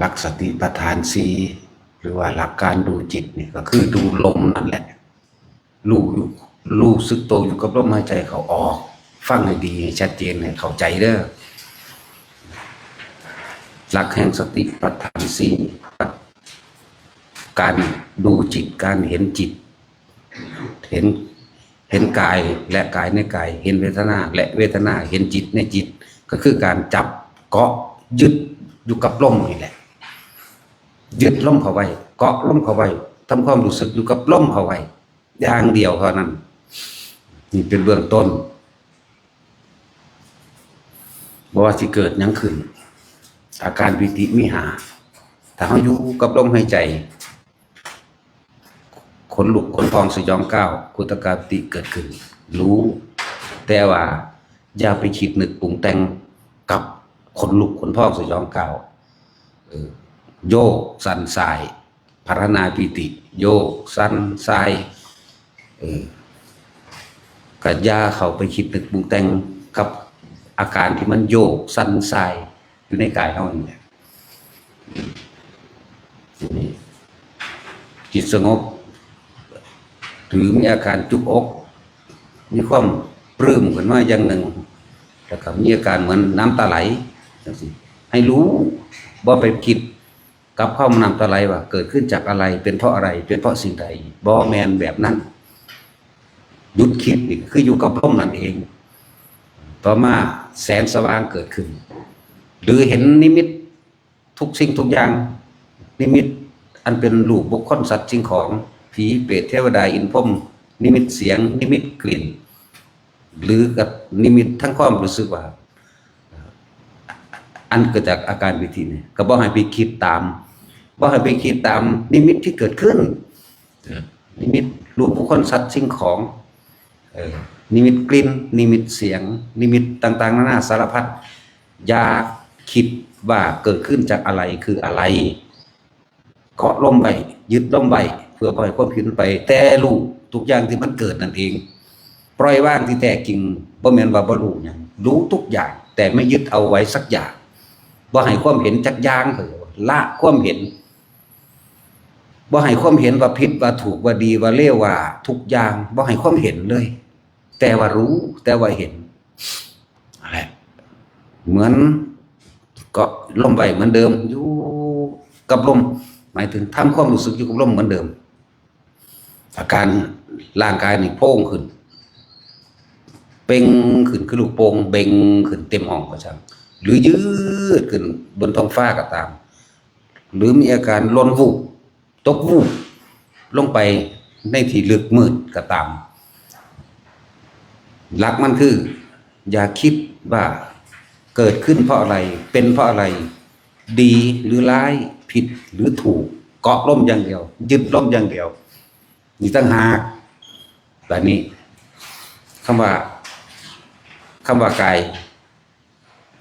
หลักสติปัฏฐานสี่หรือว่าหลักการดูจิตนี่ก็คือดูลมนั่นแหละรู้สึกตัวอยู่กับลมหายใจเขาออกฟังให้ดีให้ชัดเจนให้เข้าใจเด้อหลักแห่งสติปัฏฐานสี่การดูจิตการเห็นจิตเห็นกายและกายในกายเห็นเวทนาและเวทนาเห็นจิตในจิตก็คือการจับเกาะยึดอยู่กับลมนี่แหละยึดลมเข้าไว้เกาะลมเข้าไว้ทำความรู้สึกอยู่กับลมเข้าไว้อย่างเดียวเท่านั้นนี่เป็นเบื้องต้นบอกว่าสิเกิดยังขึ้นอาการปิติมิหาถ้าเขาอยู่กับลมหายใจขนลุกขนพองสยองก้าวกุตกาปิติเกิดขึ้นรู้แต่ว่าอย่าไปคิดนึกปรุงแต่งกับขนลุกขนพองสยองก้าวโยกสั่นสายภารนาปิติโยกสั่นสายกัจยาเขาไปคิดนึกปรุงแต่งกับอาการที่มันโยกสั่นสายอยู่ในกายเขาเนี่ยจิตสงบหรือมีอาการจุกอกมีความปลื้มขึ้นมาอย่างหนึ่งแล้วก็มีอาการเหมือนน้ำตาไหลให้รู้ว่าไปคิดกับข้อมน้ำตาไหลว่าเกิดขึ้นจากอะไรเป็นเพราะอะไรเป็นเพราะสิ่งใดบ่แมนแบบนั้นหยุดคิดนี่คืออยู่กับลมนั่นเองต่อมาแสงสว่างเกิดขึ้นหรือเห็นนิมิตทุกสิ่งทุกอย่างนิมิตอันเป็นรูปบุคคลสัตว์สิ่งของผีเปรตเทวดาอินพรหมนิมิตเสียงนิมิตกลิ่นหรือกับนิมิตทั้งความรู้สึกว่าอันเกิดจากอาการวิธีนี้ก็บ่ให้ไปคิดตามบ่ให้ไปคิดตามนิมิตที่เกิดขึ้นนิมิตรูปบุคคลสัตว์สิ่งของนิมิตกลิ่นนิมิตเสียงนิมิตต่างๆนานาสารพัดอย่าคิดว่าเกิดขึ้นจากอะไรคืออะไรเกาะลมไปยึดลมไปเพื่อปล่อยความคิดไปแต่รู้ทุกอย่างที่มันเกิดนั่นเองปล่อยว่างที่แท้จริงบ่แม่นว่าบ่รู้หยังรู้ทุกอย่างแต่ไม่ยึดเอาไว้สักอย่างบ่ให้ความเห็นจักอย่างละความเห็นบ่ให้ความเห็นว่าผิดว่าถูกว่าดีว่าเลวว่าทุกอย่างบ่ให้ความเห็นเลยแต่ว่ารู้แต่ว่าเห็นอะไรเหมือนก็ลมไปเหมือนเดิมอยู่กับลมหมายถึงทำความรู้สึกอยู่กับลมเหมือนเดิมอาการร่างกายนี่โพ่งขึ้นเป่งขึ้นคือลูกโป่งเบ่งขึ้นเต็มห้องก็ช่างหรือยืดขึ้นบนท้องฟ้าก็ตามหรือมีอาการล้นวูบตกวูบลงไปในที่ลึกมืดก็ตามหลักมันคืออย่าคิดว่าเกิดขึ้นเพราะอะไรเป็นเพราะอะไรดีหรือร้ายผิดหรือถูกเกาะล่มอย่างเดียวยึดล่มอย่างเดียวนี่ตั้งหากแบบนี้คำว่ากาย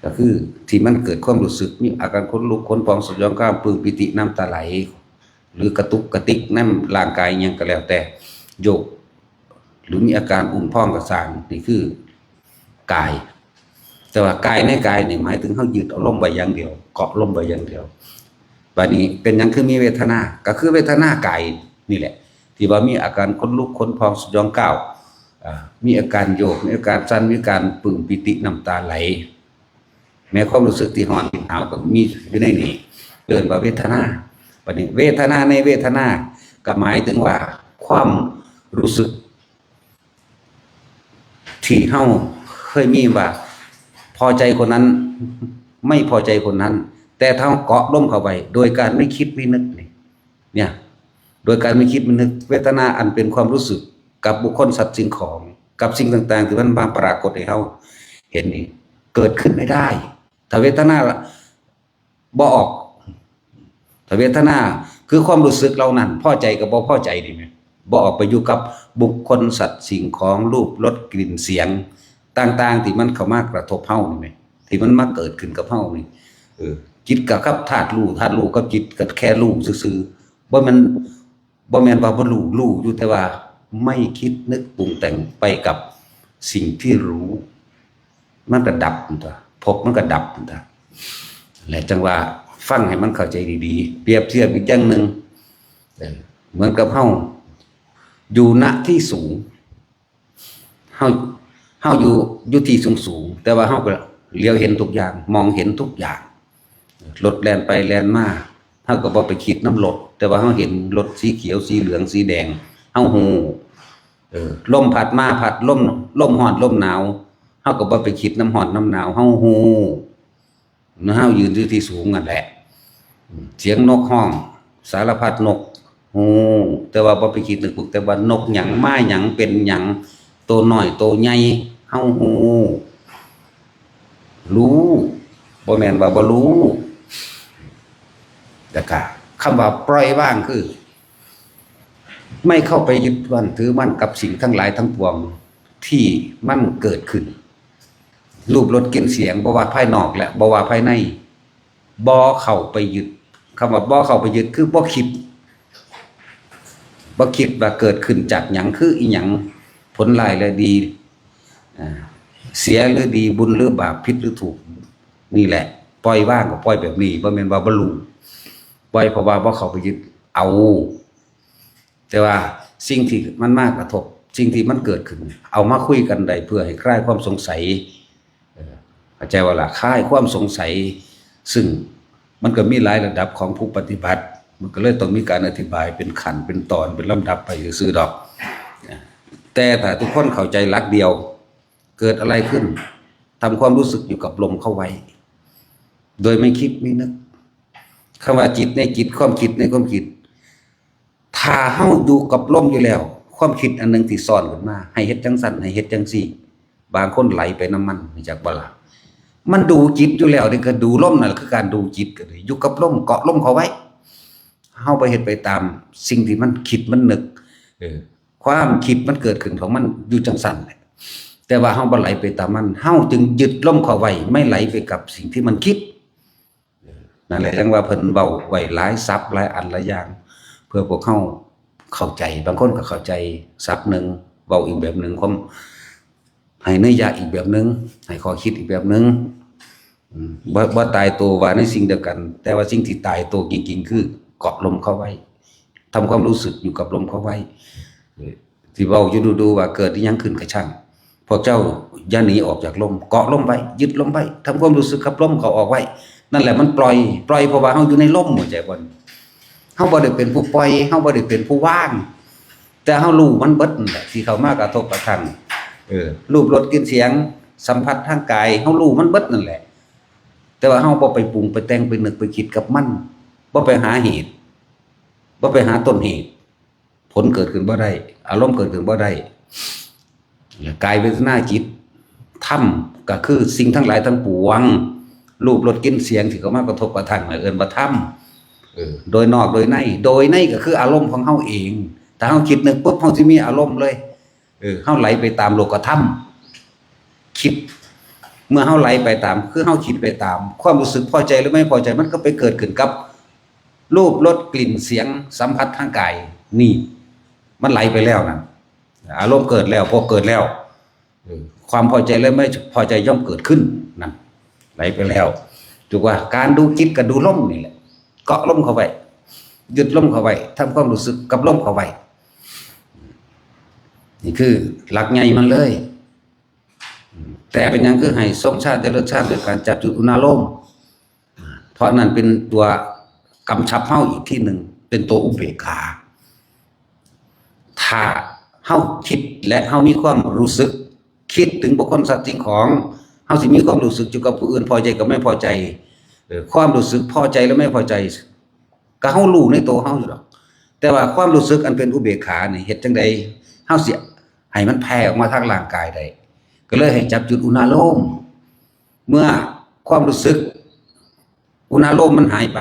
ก็คือที่มันเกิดความรู้สึกมีอาการขนลุกขนพองสยองก้าวปลื้มปิติน้ำตาไหลหรือกระตุกกระติกน้ำร่างกายยังก็แล้วแต่โยกหรือมีอาการอุ่นพองกระสางนี่คือกายแต่ว่ากายในกายนี่หมายถึงเขายึดเอาลมไปอย่างเดียวเกาะลมไปอย่างเดียวแบบนี้เป็นยังคือมีเวทนาก็คือเวทนากายนี่แหละที่ว่ามีอาการขนลุกขนพองสยองก้าวมีอาการโยกมีอาการสั่นมีอาการปลื้มปิติน้ำตาไหลแม้ความรู้สึกที่หอนที่หาวก็มีอยู่ในนี้เกินว่าเวทนาแบบนี้เวทนาในเวทนาก็หมายถึงว่าความรู้สึกที่เฮาเคยมีว่าพอใจคนนั้นไม่พอใจคนนั้นแต่ถ้าเกาะล่มเข้าไปโดยการไม่คิดไม่นึกเนี่ยโดยการไม่คิดไม่นึกเวทนาอันเป็นความรู้สึกกับบุคคลสัตว์สิ่งของกับสิ่งต่างๆที่มันมาปรากฏให้เฮาเห็นนี่เกิดขึ้นไม่ได้ถ้าเวทนาบ่ออกถ้าเวทนาคือความรู้สึกเรานั้นพอใจกับบ่พอใจดีไหมบ่ออกไปอยู่กับบุคคลสัตว์สิ่งของรูปรสกลิ่นเสียงต่างๆที่มันเข้ามากระทบเฮานี่ไหมที่มันมาเกิดขึ้นกับเฮานี่จิตกับธาตุรู้กับจิตกับแค่รู้ซื่อๆบ่แม่นว่าบ่รู้อยู่แต่ว่าไม่คิดนึกปรุงแต่งไปกับสิ่งที่รู้มันก็ดับตัวพบมันก็ดับตัวและจังว่า ฟังให้มันเข้าใจดีๆเปรียบเทียบอีกอย่างหนึ่งเหมือนกับเฮาอยู่ณที่สูงเฮาอยู่ที่สูงแต่ว่าเฮาก็เลี้ยวเห็นทุกอย่างมองเห็นทุกอย่างรถแล่นไปแล่นมาเฮาก็บ่ไปคิดน้ำรถแต่ว่าเฮาเห็นรถสีเขียวสีเหลืองสีแดงเฮาฮู้ลมพัดมาพัดลมร้อนลมหนาวเฮาก็บ่ไปคิดน้ำร้อนน้ำหนาวเฮาฮู้เฮายืนอยู่ที่สูงนั่นแหละเสียงนกฮ้องสารพัดนกฮู้แต่ว่าบ่ไปคิดนึกแต่ว่านกหยังมาหยังเป็นหยังตัวน้อยตัวใหญ่เฮาฮู้รู้บ่แม่นว่าบ่รู้แต่ก็คำว่าปล่อยว่างคือไม่เข้าไปยึดมั่นถือมั่นกับสิ่งทั้งหลายทั้งปวงที่มันเกิดขึ้นรูปรสกลิ่นเสียงบ่ว่าภายนอกและบ่ว่าภายในบ่เข้าไปยึดคำว่าบ่เข้าไปยึดคือบ่คิดว่าเกิดขึ้นจากหยังคืออีหยังผลร้ายและดีเสียหรือดีบุญหรือบาปผิดหรือถูกนี่แหละปล่อยว่างก็ปล่อยแบบนี้บ่แม่นว่าบ่รู้ปล่อยเพราะว่าบ่เข้าไปยึดเอาแต่ว่าสิ่งที่มันมากระทบสิ่งที่มันเกิดขึ้นเอามาคุยกันได้เพื่อให้คลายความสงสัยเข้าใจว่าล่ะคลายความสงสัยซึ่งมันก็มีหลายระดับของผู้ปฏิบัติมันก็เลยต้องมีการอธิบายเป็นขั้นเป็นตอนเป็นลำดับไปซื่อๆดอกแต่ถ้าทุกคนเข้าใจหลักเดียวเกิดอะไรขึ้นทำความรู้สึกอยู่กับลมเข้าไว้โดยไม่คิดไม่นึกคำว่าจิตในจิตความคิดในความคิดถ้าเฮาอยู่กับลมอยู่แล้วความคิดอันนึงที่ซ่อนขึ้นมาให้เฮ็ดจังซั่นให้เฮ็ดจังซี่บางคนไหลไปน้ำมันจากบ่ล่ะมันดูจิตอยู่แล้วนี่ก็ดูลมนั่นคือการดูจิตก็เลยอยู่กับลมเกาะลมเข้าไว้เฮาไปเฮ็ดไปตามสิ่งที่มันคิดมันนึกความคิดมันเกิดขึ้นของมันอยู่จังซั่นแหละแต่ว่าเฮาบ่ไหลไปตามมันเฮาจึงยึดลมเข้าไว้ไม่ไหลไปกับสิ่งที่มันคิดนั่นแหละจังว่าเพิ่นเว้าไว้หลายศัพท์หลายอันหลายอย่างเพื่อพวกเขาเข้าใจบางคนก็เข้าใจศัพท์หนึ่งเว้าอีกแบบหนึ่งความให้นัยยะอีกแบบหนึ่งให้ข้อคิดอีกแบบหนึ่งบ่ตายตัวว่าในสิ่งเดียวกันแต่ว่าสิ่งที่ตายตัวจริงๆคือเกาะลมเข้าไว้ทำความรู้สึกอยู่กับลมเข้าไว้ที่เว้าอยู่ดูๆว่าเกิดอีหยังขึ้นก็ช่างพวกเจ้าอย่าหนีออกจากลมเกาะลมไว้ยึดลมไว้ทำความรู้สึกกับลมเขาออกไว้นั่นแหละมันปล่อยเพราะว่าเฮาอยู่ในลมหัวใจบ่เฮาบ่ได้เป็นผู้ปล่อยเฮาบ่ได้เป็นผู้ว่างแต่เฮารู้มันเบิดนั่นแหละที่เข้ามากระทบกระทั่งรูปรสกลิ่นเสียงสัมผัสทางกายเฮารู้มันเบิดนั่นแหละแต่ว่าเฮาบ่ไปปรุงไปแต่งไปนึกไปคิดกับมันบ่ไปหาเหตุบ่ไปหาต้นเหตุผลเกิดขึ้นบ่ได้อารมณ์เกิดขึ้นบ่ได้กายเวทนาจิตธรรมก็คือสิ่งทั้งหลายทั้งปวงรูปรสกลิ่นเสียงที่เข้ามากระทบกระทั่งเอิ้นว่าธรรมโดยนอกโดยในก็คืออารมณ์ของเฮาเองถ้าเฮาคิดนึกปุ๊บเฮาสิมีอารมณ์เลยเฮาไหลไปตามโลกธรรมคิดเมื่อเฮาไหลไปตามคือเฮาคิดไปตามความรู้สึกพอใจหรือไม่พอใจมันก็ไปเกิดขึ้นกับรูปรสกลิ่นเสียงสัมผัสทางกายนี่มันไหลไปแล้วนั่นอารมณ์เกิดแล้วพอเกิดแล้วความพอใจและไม่พอใจย่อมเกิดขึ้นนั่นไหลไปแล้วถูกว่าการดูจิตกับดูลมนี่แหละเกาะลมเข้าไว้ยึดลมเข้าไว้ทำความรู้สึกกับลมเข้าไว้นี่คือหลักใหญ่มันเลยแต่เป็นยังคือให้ทรงชาติเจริญชาติโดยการจับจุดอุณาโลมเพราะนั้นเป็นตัวกำชับเฮาอีกที่หนึ่งเป็นตัวอุเบกขาถ้าเฮาคิดและเฮามีความรู้สึกคิดถึงบุคคลสัตว์สิ่งของเฮาสิมีความรู้สึกอยู่กับผู้อื่นพอใจกับไม่พอใจความรู้สึกพอใจและไม่พอใจก็เฮารู้ในตัวเฮาอยู่ดอกแต่ว่าความรู้สึกอันเป็นอุเบกขานี่เฮ็ดจังได๋เฮาสิให้มันแผ่ออกมาทางร่างกายได้ก็เลยให้จับจุดอุณาโลมเมื่อความรู้สึกอุณาโลมมันหายไป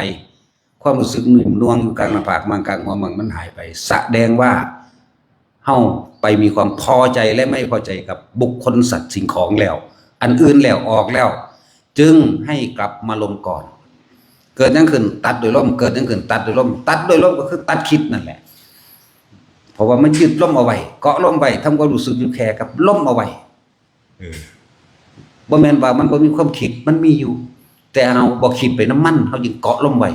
ความรู้สึกหนุ่มนวงอยู่กลางหน้าผากกลางหัวมันหายไปแสดงว่าเฮาไปมีความพอใจและไม่พอใจกับบุคคลสัตว์สิ่งของแล้วอันอื่นแล้วออกแล้วจึงให้กลับมาลมก่อนเกิดยังขึ้นตัดโดยลมเกิดยังขึ้นตัดโดยลมตัดโดยลมก็คือตัดคิดนั่นแหละเพราะว่ามันยึดลมเอาไว้เกาะลมไว้ทำความรู้สึกอยู่แค่กับลมเอาไว้บ่แม่นว่ามันบ่มีความคิดมันมีอยู่ แต่เฮาบ่คิดไปน้ำมันเฮาจึงเกาะลงไว้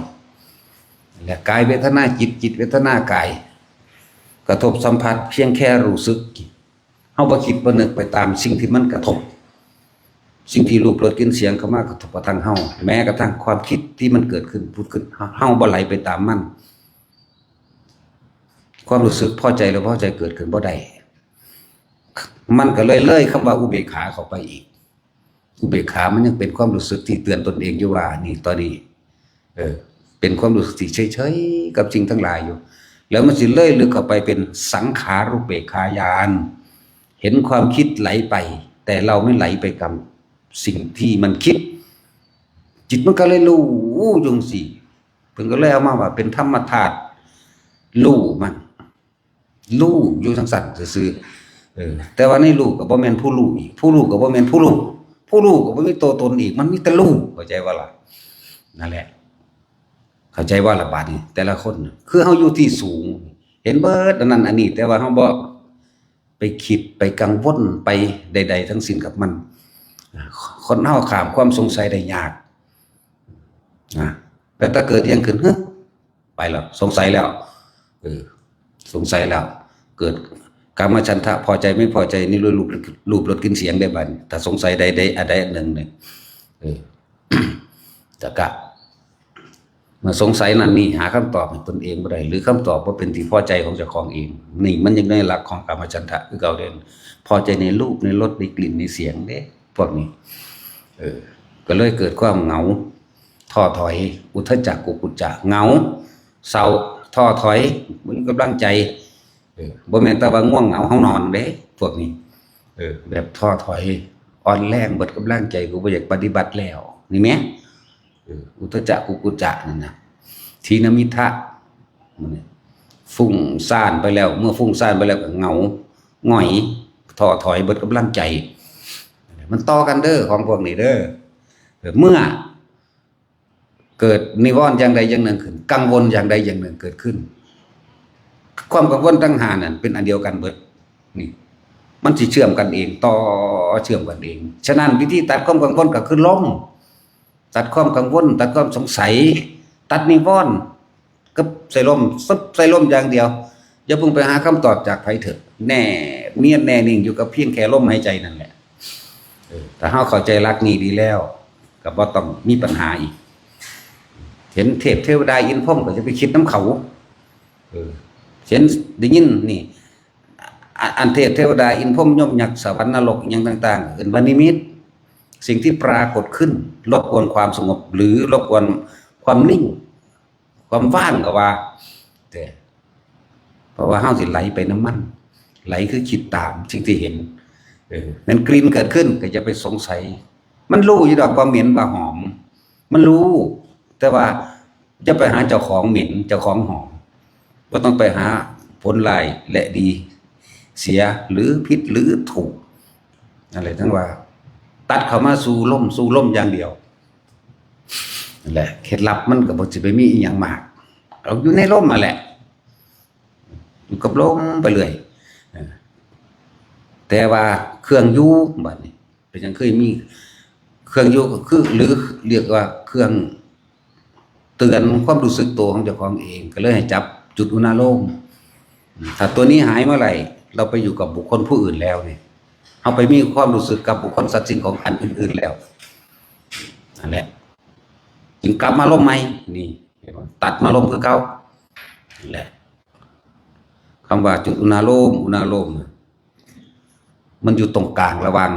และกายเวทนาจิตจิตเวทนากายกระทบสัมผัสเพียงแค่รู้สึกเฮาบ่คิดบ่นึกไปตามสิ่งที่มันกระทบสิ่งที่รูปรสกลิ่นเสียงเข้ามากระทบกระทั่งเฮาแม้กระทั่งความคิดที่มันเกิดขึ้นพูดขึ้นเฮาบ่ไหลไปตามมันความรู้สึกพอใจหรือพอใจเกิดขึ้นบ่ได้มันก็เลยคำว่าอุเบกขาเข้าไปอีกอุเบกขามันยังเป็นความรู้สึกที่เตือนตนเองอยู่ว่านี่ตอนนี้เป็นความรู้สึกที่เฉยๆกับสิ่งทั้งหลายอยู่แล้วมันสิเลยลึกเข้าไปเป็นสังขารุเบกขายานเห็นความคิดไหลไปแต่เราไม่ไหลไปกับสิ่งที่มันคิดจิตมันก็เลยรู้จังสิเพิ่นก็เลยเอามาว่าเป็นธรรมธาตุรู้มันรู้อยู่ทั้งสั่นซื่อแต่ว่าในรู้ก็บ่แม่นผู้รู้อีกผู้รู้ก็บ่แม่นผู้รู้ผู้รู้ก็บ่มีตัวตนอีกมันมีแต่รู้เข้าใจว่าล่ะนั่นแหละเข้าใจว่าละบาดนี้แต่ละคนคือเฮาอยู่ที่สูงเห็นเบิดอันนั้นอันนี้แต่ว่าเฮาบ่ไปคิดไปกังวลไปใดๆทั้งสิ้นกับมันคนเฮาข้ามความสงสัยได้ยากนะแต่ถ้าเกิดอย่างขึ้นไปแล้วสงสัยแล้วสงสัยแล้วเกิดกามฉันทะพอใจไม่พอใจนี่รูปรสกลิ่นเสียงได้บัดถ้าสงสัยใดๆอันใดอันหนึ่งเนี่ยจะกะมาสงสัยนั่นนี่หาคำตอบให้ตนเองบ่ได้หรือคำตอบว่าเป็นที่พอใจของเจ้าของเองนี่มันยังในหลักของกามฉันทะคือเก่าเด่นพอใจในรูปในรสในกลิ่นในเสียงเด้พวกนี้ก็เลยเกิดความเหงาท้อถอยอุทธัจจะกุกุจจะเหงาเศร้าท้อถอยบ่มีกำลังใจบ่แม่นแต่ว่าง่วงเหงาเฮานอนเด้พวกนี้แบบท้อถอยอ่อนแรงเบิดกำลังใจกูบ่อยากปฏิบัติแล้วนี่แหมอุทธัจจะกุกุจจะนั่นน่ะทีนมิทะมันฟุ้งซ่านไปแล้วเมื่อฟุ้งซ่านไปแล้วก็เหงาหงอยท้อถอยเบิดกำลังใจมันต่อกันเด้อของพวกนี้เด้อเมื่อเกิดนิวรณ์อย่างใดอย่างหนึ่งขึ้นกังวลอย่างใดอย่างหนึ่งเกิดขึ้นความกังวลตั้งหานั่นเป็นอันเดียวกันเบิดนี่มันสิเชื่อมกันเองต่อเชื่อมกันเองฉะนั้นวิธีตัดความกังวลก็คือลมตัดความกังวลตัดความสงสัยตัดนิวรณ์ก็ใส่ลมซึบใส่ลมอย่างเดียวอย่าเพิ่งไปหาคำตอบจากไผเถอะแน่เนียนแน่นิ่งอยู่กับเพียงแค่ลมหายใจนั่นแหละแต่เฮาเข้าใจหลักนี้ดีแล้วก็บ่ต้องมีปัญหาอีกเห็นเทพเทวดาอินพรหมก็จะไปคิดน้ำเขาเห็นได้ยินนี่อันเทพเทวดาอินพรหมยมยักษ์สวรรค์นรกอย่างต่างๆเป็นวานิมิตสิ่งที่ปรากฏขึ้นรบกวนความสงบหรือรบกวนความนิ่งความว่างก็ว่าแต่เพราะว่าเฮาสิไหลไปน้ำมันไหลคือคิดตามสิ่งที่เห็นนั้นกลิ่นเกิดขึ้นก็จะไปสงสัยมันรู้อยู่ดอกว่าเหม็นว่าหอมมันรู้แต่ว่าจะไปหาเจ้าของเหม็นเจ้าของหอมก็ต้องไปหาผลลายและดีเสียหรือผิดหรือถูกอะไรทั้งว่าตัดเข้ามาสู่ลมอย่างเดียวนั่นแหละเคล็ดลับมันก็บ่สิไปมีอีหยังมากเราอยู่ในลมนั่นแหละอยู่กับลมไปเลยแต่ว่าเครื่องอยู่บัดนี้เป็นจังเคยมีเครื่องอยู่ก็คือหรือเรียกว่าเครื่องเตือนความรู้สึกตัวของเจ้าของเองก็เลยให้จับจุดอุณาโลมถ้าตัวนี้หายเมื่อไหร่เราไปอยู่กับบุคคลผู้อื่นแล้วเนี่ยเอาไปมีความรู้สึกกับบุคคลสัตว์สิ่งของอันอื่นๆแล้วนั่นแหละจึงกลับมาลมใหม่นี่ตัดมาลมคือเก่านั่นแหละคำว่าจุดอุณาโลมมันอยู่ตรงกลางระหว่าง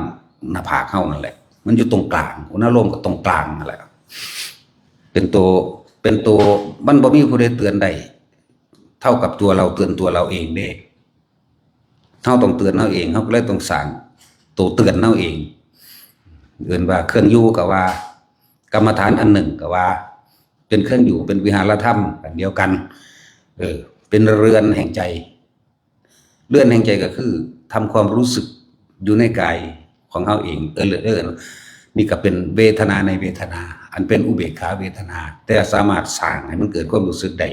หน้าผากเฮานั่นแหละมันอยู่ตรงกลางอุณาโลมก็ตรงกลางนั่นแหละเป็นตัวมันบ่มีผู้ใดเตือนได้เท่ากับตัวเราเตือนตัวเราเองเด้เฮาต้องเตือนเฮาเองเฮาก็เลยต้องสร้างตัวเตือนเฮาเองเอิ้นว่าเครื่องอยู่ก็ว่ากรรมฐานอันหนึ่งก็ว่าเป็นเครื่องอยู่เป็นวิหารธรรมอันเดียวกันเป็นเรือนแห่งใจเรือนแห่งใจก็คือทำความรู้สึกอยู่ในกายของเฮาเองนี่ก็เป็นเวทนาในเวทนาอันเป็นอุเบกขาเวทนาแต่สามารถสร้างให้มันเกิดความรู้สึกได้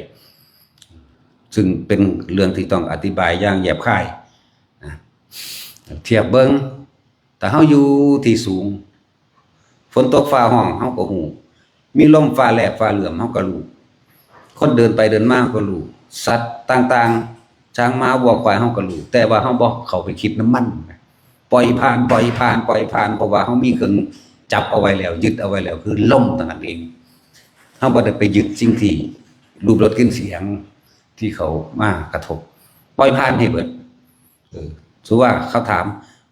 ซึ่งเป็นเรื่องที่ต้องอธิบายอย่างแยบคายนะเทียบเบิ่งแต่เฮาอยู่ที่สูงฝนตกฟ้าห้องเฮาก็ฮู้ มีลมฟ้าแลบฟ้าเหลื่อมเฮาก็รู้คนเดินไปเดินมาก็รู้สัตว์ต่างๆช้างม้าวัวควายเฮาก็รู้แต่ว่าเฮาบ่เข้าไปคิดน้ำมันปล่อยผ่านเพราะว่าเฮามีเครื่องจับเอาไว้แล้วยึดเอาไว้แล้วคือลมต่างนั้นเองเฮาบ่ได้ไปยึดสิ่งที่รูปรสกลิ่นเสียงที่เขามากระทบปล่อยผ่านให้เบิดสมมุติว่าเขาถาม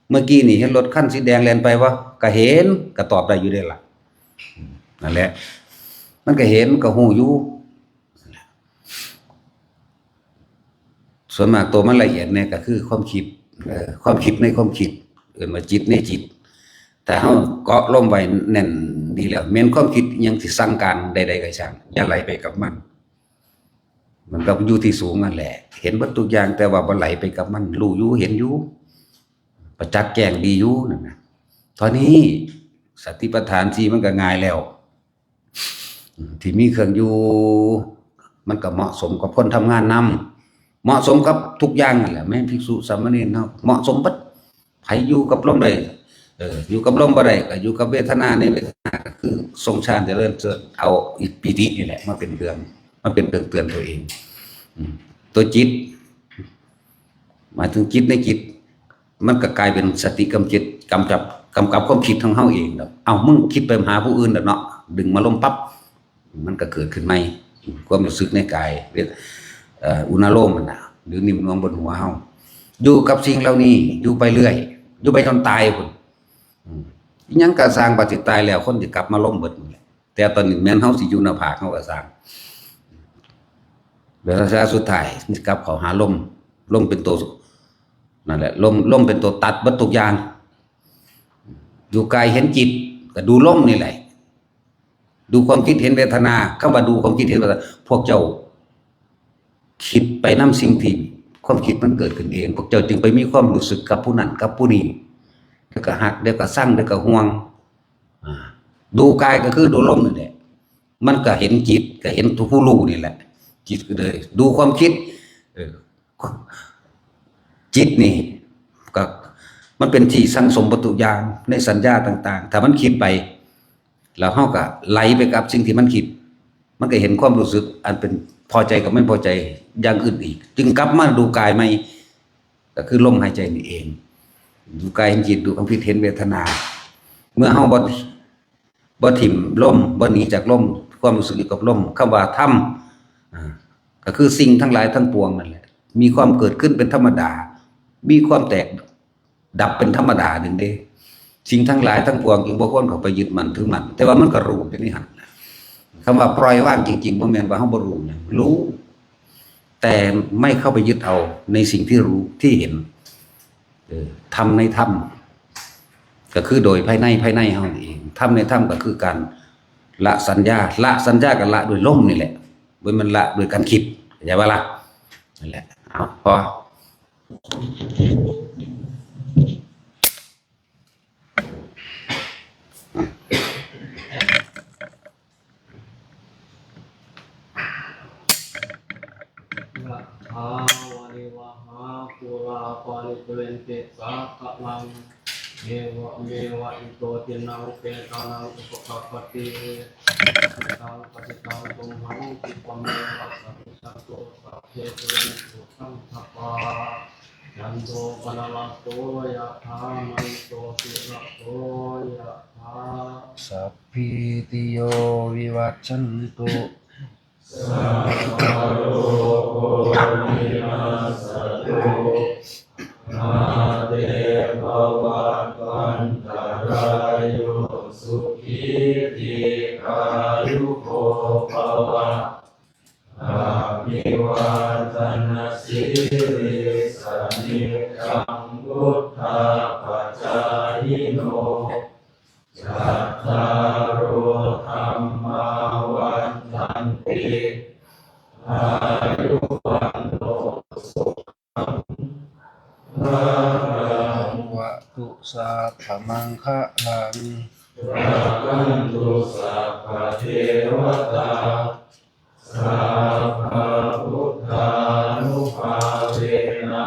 เมื่อกี้นี่เห็นรถคันสีแดงแล่นไปบ่ก็เห็นก็ตอบได้อยู่ได้ล่ะนั่นแหละมันก็เห็นก็ฮู้อยู่ส่วนมากตัวมันละเอียดเนี่ยก็คือความคิดความคิดในความคิดเอิ้นว่าจิตในจิตแต่เฮาเกาะลมไว้แน่นดีแล้วแม้นความคิดยังสิสั่งการใดๆก็ช่างอย่าไหลไปกับมันก็อยู่ที่สูงนั่นแหละเห็นเบิดทุกอย่างแต่ว่าบ่ไหลไปกับมันรู้อยู่เห็นอยู่ประจักษ์แจ้งดีอยู่นั่นน่ะตอนนี้สติปัฏฐาน4มันก็ง่ายแล้วที่มีเครื่องอยู่มันก็เหมาะสมกับคนทำงานนำเหมาะสมกับทุกอย่างนั่นแหละแม่ภิกษุสามเณรเนาะเหมาะสมเบิดไผอยู่กับลมได้อยู่กับลมบ่ได้ก็อยู่กับเวทนาในเวทนาก็คือทรงฌานเจริญเอาอิปิตินี่แหละมาเป็นเครื่องเตือนตัวเองตัวจิตหมายถึงจิตในจิตมันก็กลายเป็นสติกำจิตกำกับความคิดของเฮาเองดอกเอ้ามึงคิดไปหาผู้อื่นแล้วเนาะดึงมาลมปั๊บมันก็เกิดขึ้นใหม่ความรู้สึกในกายอุณโลมมันน่ะหรือนิ่มนวลบนหัวเฮาอยู่กับสิ่งเหล่านี้อยู่ไปเรื่อยอยู่ไปจนตายพุ่นอีหยังก็สร้างปฏิตายแล้วคนสิกลับมาล้มเบิดนั่นแหละแต่ตอนนี้แม่นเฮาสิอยู่หน้าผากเฮาก็สร้างเวลาสุดท้ายสิกลับเข้าหาลมเป็นตัวนั่นแหละลมเป็นตัวตัดเบิดทุกอย่างอยู่กายเห็นจิตก็ดูลมนี่แหละดูความคิดเห็นเวทนาคำว่าดูความคิดเห็นเวทนาพวกเจ้าคิดไปนำสิ่งที่ความคิดมันเกิดขึ้นเองพวกเจ้าจึงไปมีความรู้สึกกับผู้นั้นกับผู้นี้เดี๋ยวก็หักเดี๋ยวก็สั่งเดี๋ยวก็ห่วงดูกายก็คือดูลมนี่แหละมันก็เห็นจิตก็เห็นผู้รู้นี่แหละจิตก็เลยดูความคิดจิตนี่ก็มันเป็นที่สังสมวัตถุอย่างในสัญญาต่างๆถ้ามันคิดไปแล้วเฮาก็ไหลไปกับสิ่งที่มันคิดมันก็เห็นความรู้สึกอันเป็นพอใจกับไม่พอใจอย่างอื่นอีกจึงกลับมาดูกายใหม่ก็คือลมหายใจนี่เองดูกายเห็นจิตดูความคิดเห็นเวทนาเมื่อเฮาบ่ถิ่มลมบ่หนีจากลมความรู้สึกอยู่กับลมคำว่าธรรมก็คือสิ่งทั้งหลายทั้งปวงนั่นแหละมีความเกิดขึ้นเป็นธรรมดามีความแตกดับเป็นธรรมดาหนึ่งเด้สิ่งทั้งหลายทั้งปวงจึงบ่ควรเข้าไปยึดมั่นถือมั่นแต่ว่ามันก็รู้เป็นนิหันคำว่าปล่อยว่างจริงๆบ่แม่นว่าเฮาบ่รู้นะรู้แต่ไม่เข้าไปยึดเอาในสิ่งที่รู้ที่เห็นทำในธรรมก็คือโดยภายในเฮาเองทำในธรรมก็คือการละสัญญากับละด้วยลมนี่แหละบ่มันละด้วยการคิดเข้าใจบ่ล่ะนั่นแหละเอาพออาวะริวะหาปุราปาริปุเรนติสากะลังเมวะอิโตตินังเปตานังอุปกัปปติตังปฏิตังตุมหังคิปะเมวะสัพสัตโตสัพเพปุเรนตุสังฆปายันโตปะนะระโตยะถามันโตติระโตยะถาสัพพิติโยวิวัชชันตุสัพพะโลกวินาศตุมาเตภวัตวันตรายโยสุขีติขายุโกภวะอาภิวาทนาสิริสนิจังวุฒาปัจจายโนจัตตารโอธรรมาวันตันติอายุวันโนสุขังพลังวะตุสัพพมังคะลังราคันตุสัพพะเทวตาสัพพะพุทธานุภาเวนะ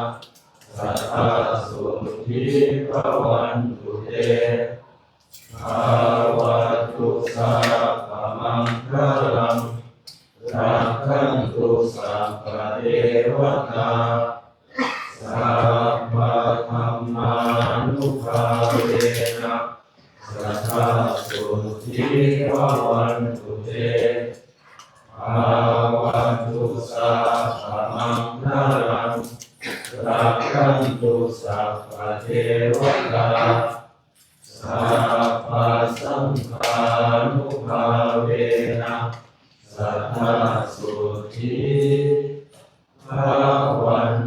สัทธาสุขีภวันตุเตภาวะตุสัพพมัง มานุภาเวนะสัทธาสุทิภวันตุเตภาวันตุสัพพมังคลังรักขันตุสัพพะเทวตาสัพพะสังฆานุภาเวนะสัทธาสุทิภวัน